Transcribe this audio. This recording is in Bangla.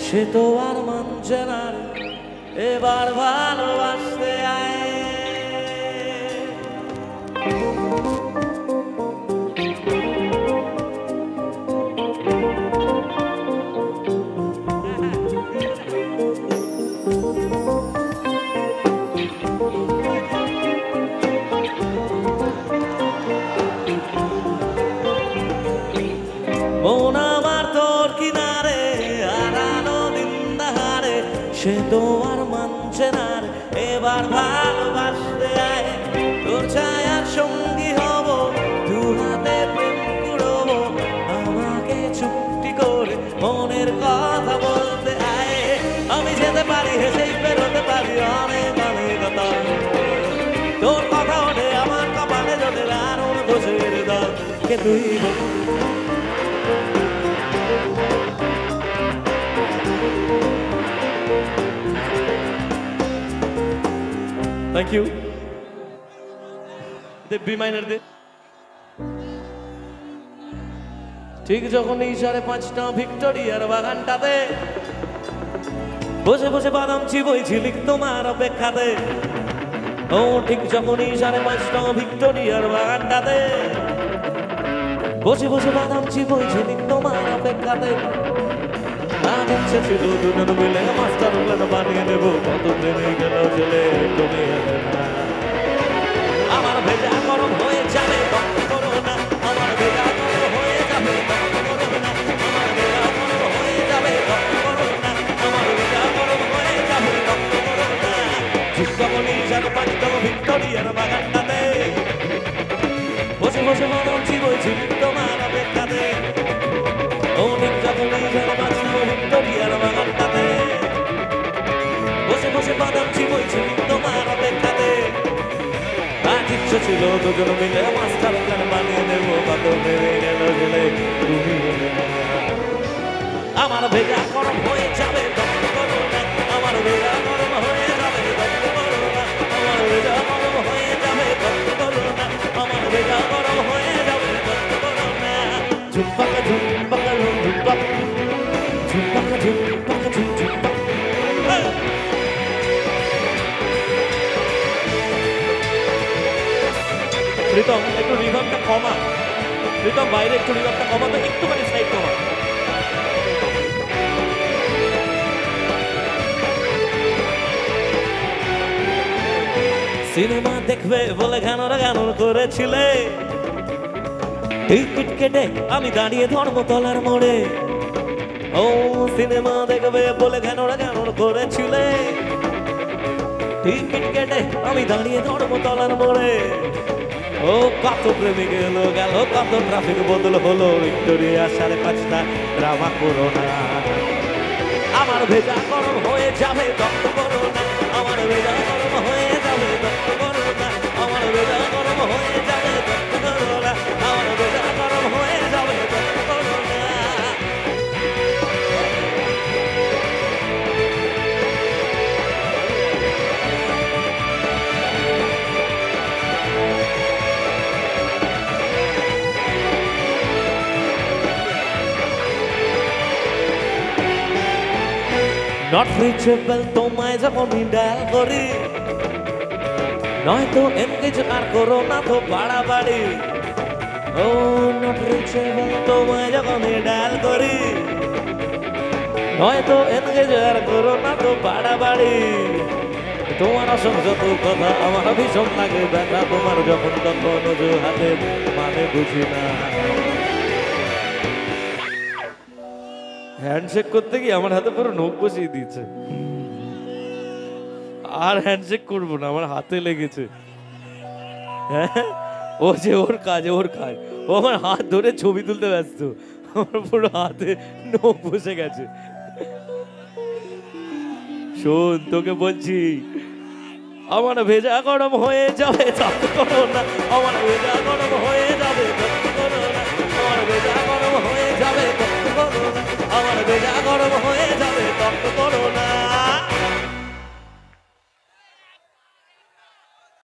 সে তো আর মানছে না রে, এবার ভালোবাসতে আয়। মন আমার তোর কিনারে হারানো দিন দাহারে, সে তো আর মানছে না রে, এবার ভালোবাসতে আয়। তোর ছায়ার সঙ্গী হব, দু হাতে প্রেম কুড়বো, আমাকে চুপটি করে মনের কথা বলতে আয়। আমি যেতে পারি হেসেই বেরোতে পারি অনেক অনেক কথা, তোর কথা ওঠে আমার কপালে জোটে দারুণ দোষের দল কে তুই বল। Thank you. বি মাইনার দে। ঠিক যখন এই 5:30 ভিক্টোরিয়ার বাগানটাতে বসে বসে বাদাম চিবইছি লিখ তোমার অপেক্ষাতে। ও ঠিক যখন এই 5:30 ভিক্টোরিয়ার বাগানটাতে বসে বসে বাদাম চিবইছি লিখ তোমার অপেক্ষাতে। ইচ্ছে ছিল দুজন মিলে মাস্টার প্ল্যান বানিয়ে দেব, কত প্রেমে গেল ছেলে তুমি এলে না। আমার ভেজা গরম হয়ে যাবে তখন করো না, আমার ভেজা গরম হয়ে যাবে তখন করো না, আমার ভেজা গরম হয়ে যাবে তখন করো না, আমার ভেজা গরম হয়ে যাবে তখন করো না। ঠিক তখনই 5:30 ভিক্টোরিয়ার বাগানটাতে বসে বসে বাদাম চিবইছি তোমার অপেক্ষাতে। ও ঠিক যখনই 5:30 ভিক্টোরিয়ার বাগানটাতে বসে বসে বাদাম চিবইছি তোমার অপেক্ষাতে। আজ ইচ্ছে ছিল দুজন মিলে মাস্টার প্ল্যান বানিয়ে দেবো, কত মেরে গেল ছেলে তুমি এলে না। আমার ভেজা গরম হয়ে যাবে তখন করো না, আমার ভেজা গরম হয়ে যাবে তখন করো না, আমার ভেজা গরম হয়ে যাবে তখন করো না, আমার ভেজা গরম হয়ে যাবে তখন করো না। ঝুমপাকা ঝুমপাকা ঝুমপাকা ঝুমপাকা ঝুমপাকা ঝুমপাকা। প্রীতম একটু রিভার্বটা কমা, প্রীতম বাইরে একটু রিভার্বটা কমা, তো একটুখানি সাইড কমা। সিনেমা দেখবে বলে গানরা গান করেছিলে, টিকিট কেটে আমি দাঁড়িয়ে ধর্মতলার মোড়ে। ও সিনেমা দেখবে বলে গানরা গান করেছিলে, টিকিট কেটে আমি দাঁড়িয়ে ধর্মতলার মোড়ে। ও কত প্রেমে গেল গেল, কত ট্রাফিক বদল হলো, ভিক্টোরিয়া 5:30 ড্রামা করো না। আমার ভেজা গরম হয়ে যাবে তখন করো না, আমার ভেজা গরম হয়ে যাবে তখন করো না, আমার ভেজা গরম হয়ে যাবে তখন করো না, আমার ভেজা গরম হয়ে যাবে তখন করো না। নট রিচেবল তোমায় যখন ডায়াল করি, নয়তো এনগেজ আর করো না তো বাড়াবাড়ি। ও নট রিচেবল তোমায় যখন ডায়াল করি, নয়তো এনগেজ আর করো না তো বাড়াবাড়ি। তোমার অসংযত কথা আমার ভীষণ লাগে ব্যথা, তোমার যখন তখন অজুহাতে মানে বুঝি না। হ্যান্ডশেক করতে গিয়ে আমার হাতে পুরো নখ বসিয়ে দিয়েছে, আর হ্যান্ডশেক করবো না, আমার হাতে লেগেছে। হ্যাঁ ও যে ওর কাজ, ওর কাজ, ও আমার হাত ধরে ছবি তুলতে ব্যস্ত, আমার পুরো হাতে নখ বসে গেছে। শোন তোকে বলছি, আমার ভেজা গরম হয়ে যাবে তখন করো না, আমার ভেজা